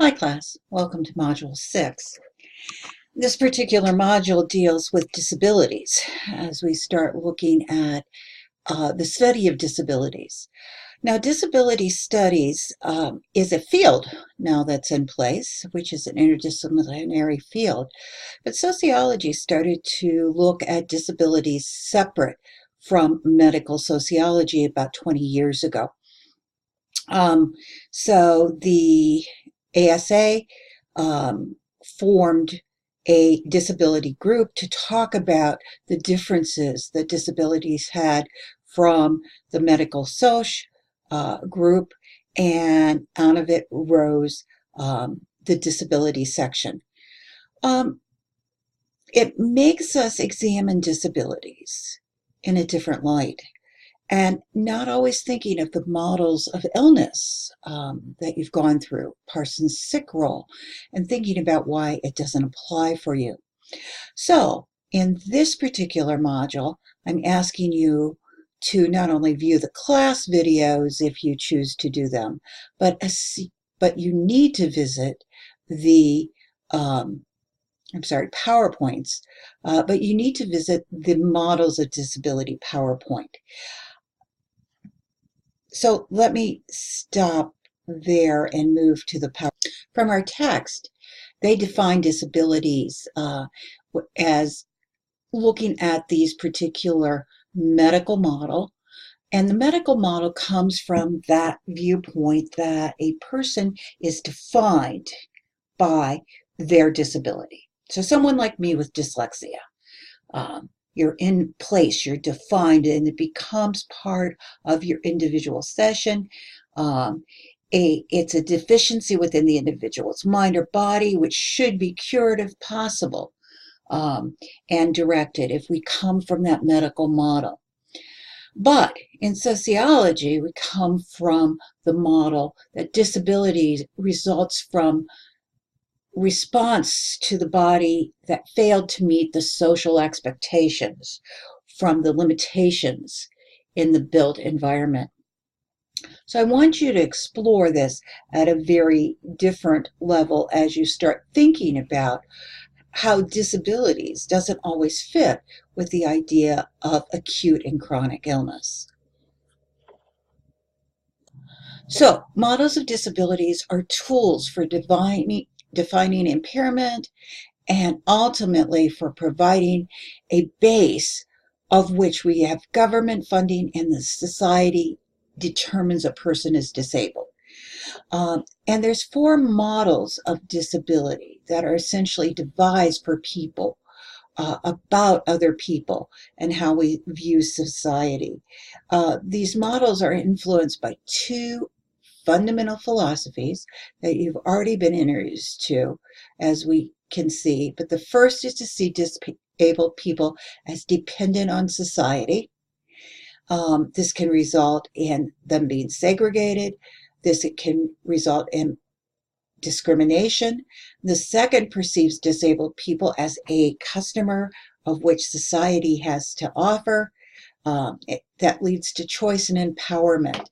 Hi class, welcome to Module 6. This particular module deals with disabilities as we start looking at the study of disabilities. Now, disability studies is a field now that's in place, which is an interdisciplinary field. But sociology started to look at disabilities separate from medical sociology about 20 years ago. So the ASA formed a disability group to talk about the differences that disabilities had from the medical soc group, and out of it rose the disability section. It makes us examine disabilities in a different light, and not always thinking of the models of illness that you've gone through, Parsons sick role, and thinking about why it doesn't apply for you. So in this particular module, I'm asking you to not only view the class videos if you choose to do them, but you need to visit the PowerPoints, but you need to visit the Models of Disability PowerPoint. So let me stop there and move to the power. From our text, they define disabilities as looking at these particular medical model. And the medical model comes from that viewpoint that a person is defined by their disability. So someone like me with dyslexia, you're in place, you're defined, and it becomes part of your individual session. It's a deficiency within the individual's mind or body, which should be cured if possible, and directed if we come from that medical model. But in sociology, we come from the model that disability results from response to the body that failed to meet the social expectations from the limitations in the built environment. So I want you to explore this at a very different level as you start thinking about how disabilities doesn't always fit with the idea of acute and chronic illness. So models of disabilities are tools for defining impairment, and ultimately for providing a base of which we have government funding and the society determines a person is disabled. And there's 4 models of disability that are essentially devised for people about other people and how we view society. These models are influenced by 2 fundamental philosophies that you've already been introduced to, as we can see. But the first is to see disabled people as dependent on society. This can result in them being segregated. This can result in discrimination. The second perceives disabled people as a customer of which society has to offer. That leads to choice and empowerment.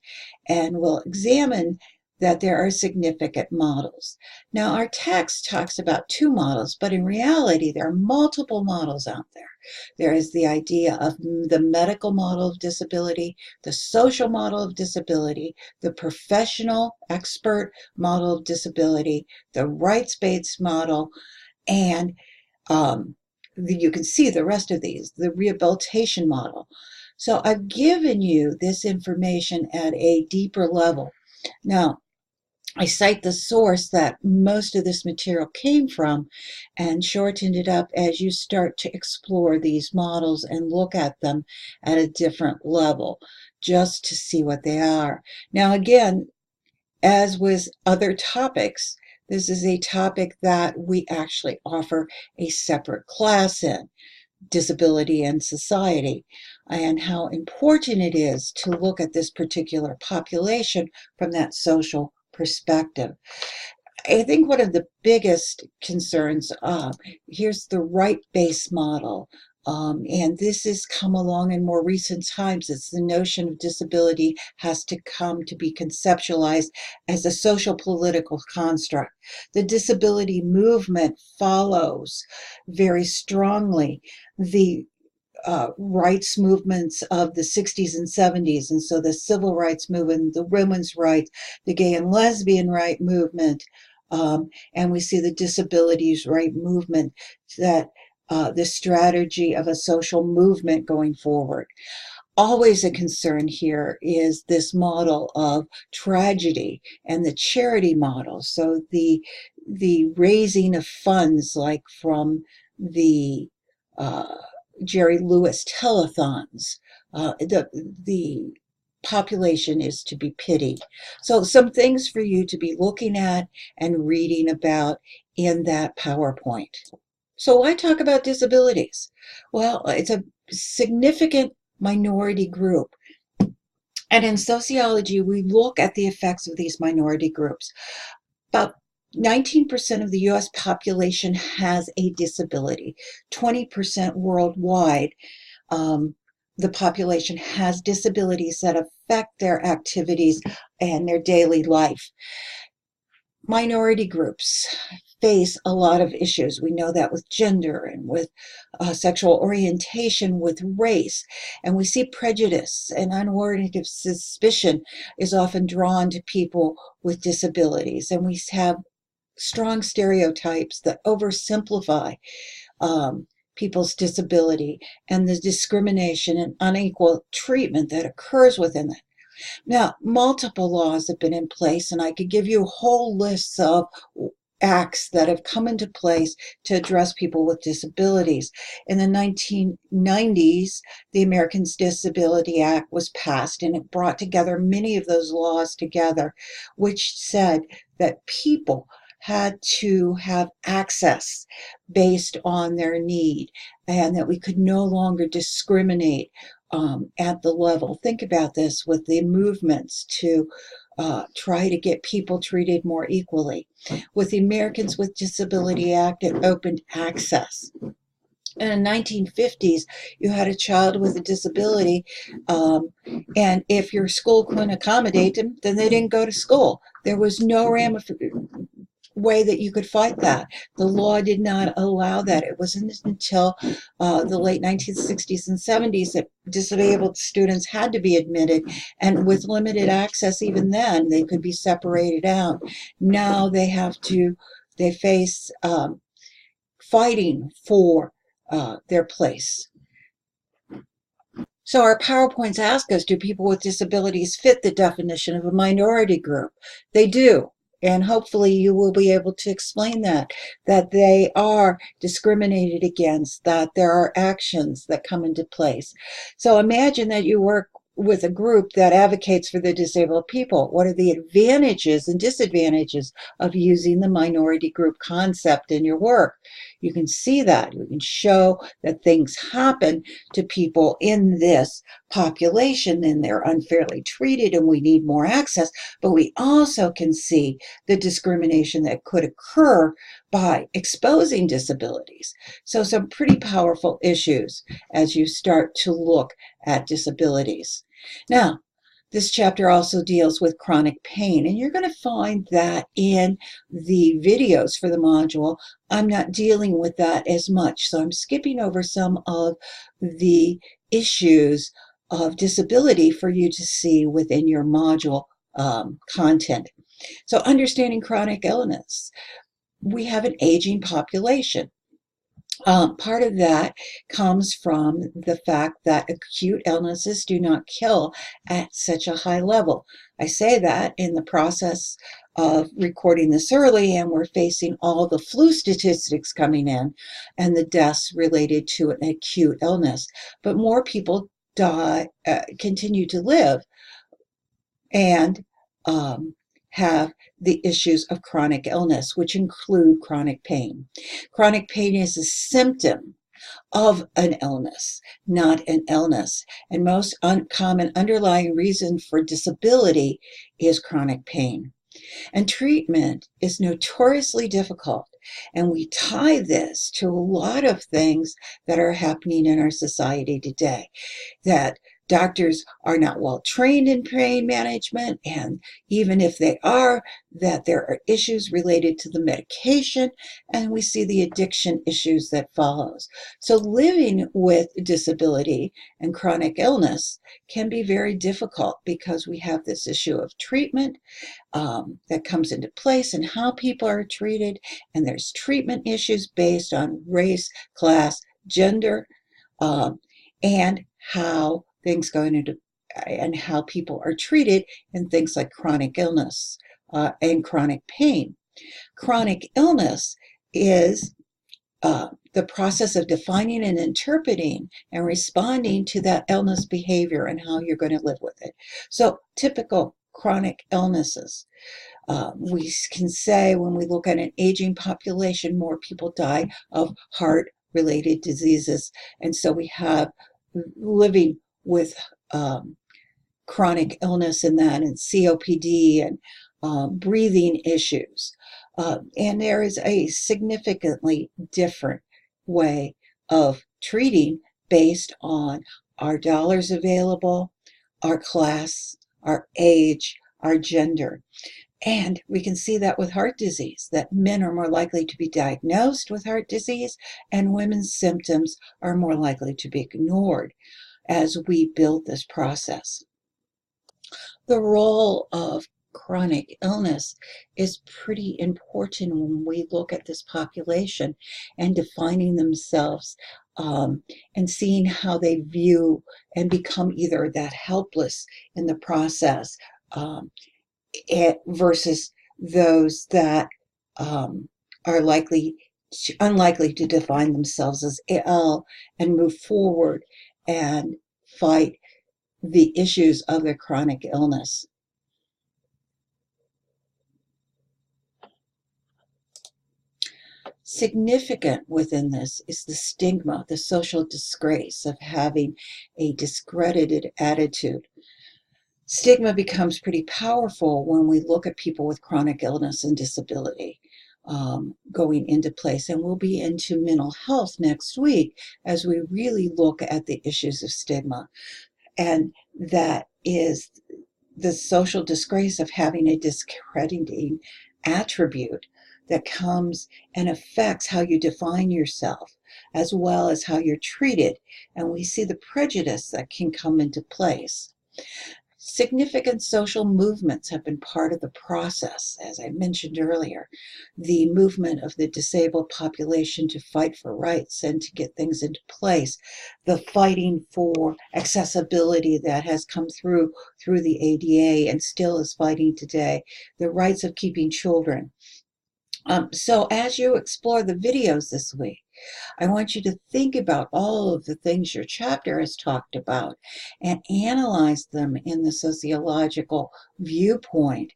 And we'll examine that there are significant models. Now, our text talks about 2 models, but in reality, there are multiple models out there. There is the idea of the medical model of disability, the social model of disability, the professional expert model of disability, the rights-based model, and you can see the rest of these, the rehabilitation model. So I've given you this information at a deeper level. Now, I cite the source that most of this material came from and shortened it up as you start to explore these models and look at them at a different level, just to see what they are. Now, again, as with other topics, this is a topic that we actually offer a separate class in, disability and society, and how important it is to look at this particular population from that social perspective. I think one of the biggest concerns, here's the right-based model And this has come along in more recent times. It's the notion of disability has to come to be conceptualized as a social political construct. The disability movement follows very strongly the rights movements of the 60s and 70s. And so the civil rights movement, the women's rights, the gay and lesbian right movement, and we see the disabilities right movement, that the strategy of a social movement going forward. Always a concern here is this model of tragedy and the charity model. So the raising of funds, like from the Jerry Lewis telethons, the population is to be pitied. So some things for you to be looking at and reading about in that PowerPoint. So why talk about disabilities? Well, it's a significant minority group. And in sociology, we look at the effects of these minority groups. About 19% of the US population has a disability. 20% worldwide, the population has disabilities that affect their activities and their daily life. Minority groups face a lot of issues. We know that with gender and with sexual orientation, with race, and we see prejudice and unwarranted suspicion is often drawn to people with disabilities, and we have strong stereotypes that oversimplify people's disability and the discrimination and unequal treatment that occurs within it. Now, multiple laws have been in place, and I could give you whole lists of acts that have come into place to address people with disabilities. In the 1990s, the Americans Disability Act was passed, and it brought together many of those laws together, which said that people had to have access based on their need, and that we could no longer discriminate at the level. Think about this with the movements to try to get people treated more equally. With the Americans with Disability Act, it opened access. In the 1950s, you had a child with a disability, and if your school couldn't accommodate them, then they didn't go to school. There was no way that you could fight that. The law did not allow that. It wasn't until the late 1960s and 70s that disabled students had to be admitted, and with limited access even then, they could be separated out. Now they face fighting for their place. So our PowerPoints ask us, do people with disabilities fit the definition of a minority group? They do. And hopefully you will be able to explain that they are discriminated against, that there are actions that come into place. So imagine that you work with a group that advocates for the disabled people. What are the advantages and disadvantages of using the minority group concept in your work? You can see that. You can show that things happen to people in this population and they're unfairly treated and we need more access, but we also can see the discrimination that could occur by exposing disabilities. So some pretty powerful issues as you start to look at disabilities. Now, this chapter also deals with chronic pain, and you're going to find that in the videos for the module, I'm not dealing with that as much. So I'm skipping over some of the issues of disability for you to see within your module content. So understanding chronic illness. We have an aging population. Part of that comes from the fact that acute illnesses do not kill at such a high level. I say that in the process of recording this early, and we're facing all the flu statistics coming in and the deaths related to an acute illness. But more people continue to live and have the issues of chronic illness, which include chronic pain. Chronic pain is a symptom of an illness, not an illness. And most common underlying reason for disability is chronic pain. And treatment is notoriously difficult. And we tie this to a lot of things that are happening in our society today, that doctors are not well trained in pain management, and even if they are, that there are issues related to the medication, and we see the addiction issues that follows. So living with disability and chronic illness can be very difficult because we have this issue of treatment that comes into place and how people are treated, and there's treatment issues based on race, class, gender, and how things go into and how people are treated in things like chronic illness and chronic pain. Chronic illness is the process of defining and interpreting and responding to that illness behavior and how you're going to live with it. So typical chronic illnesses. We can say when we look at an aging population, more people die of heart-related diseases. And so we have living with chronic illness in that, and COPD and breathing issues. And there is a significantly different way of treating based on our dollars available, our class, our age, our gender. And we can see that with heart disease, that men are more likely to be diagnosed with heart disease, and women's symptoms are more likely to be ignored as we build this process. The role of chronic illness is pretty important when we look at this population and defining themselves and seeing how they view and become either that helpless in the process versus those that are unlikely to define themselves as ill and move forward and fight the issues of their chronic illness. Significant within this is the stigma, the social disgrace of having a discredited attitude. Stigma becomes pretty powerful when we look at people with chronic illness and disability going into place. And we'll be into mental health next week as we really look at the issues of stigma. And that is the social disgrace of having a discrediting attribute that comes and affects how you define yourself, as well as how you're treated. And we see the prejudice that can come into place. Significant social movements have been part of the process, as I mentioned earlier. The movement of the disabled population to fight for rights and to get things into place. The fighting for accessibility that has come through the ADA and still is fighting today. The rights of keeping children. So as you explore the videos this week, I want you to think about all of the things your chapter has talked about and analyze them in the sociological viewpoint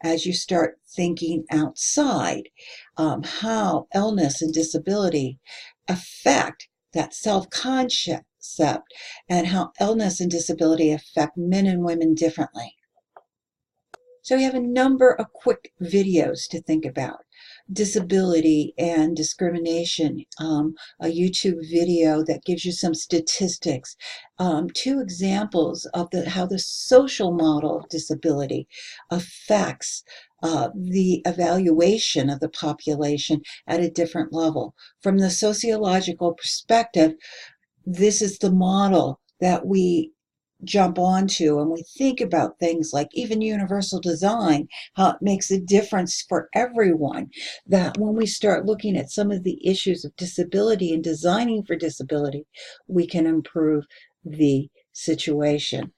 as you start thinking outside how illness and disability affect that self-concept and how illness and disability affect men and women differently. So we have a number of quick videos to think about. Disability and discrimination, a YouTube video that gives you some statistics, 2 examples of how the social model of disability affects the evaluation of the population at a different level. From the sociological perspective, this is the model that we jump onto, and we think about things like even universal design, how it makes a difference for everyone, that when we start looking at some of the issues of disability and designing for disability, we can improve the situation.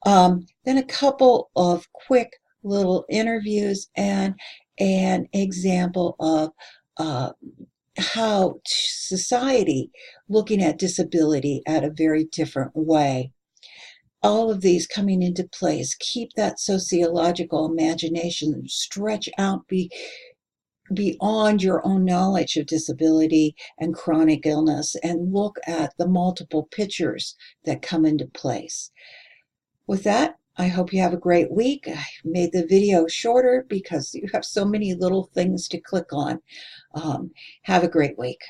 Then a couple of quick little interviews and an example of how society looking at disability at a very different way. All of these coming into place, keep that sociological imagination, stretch out beyond your own knowledge of disability and chronic illness, and look at the multiple pictures that come into place. With that, I hope you have a great week. I made the video shorter because you have so many little things to click on. Have a great week.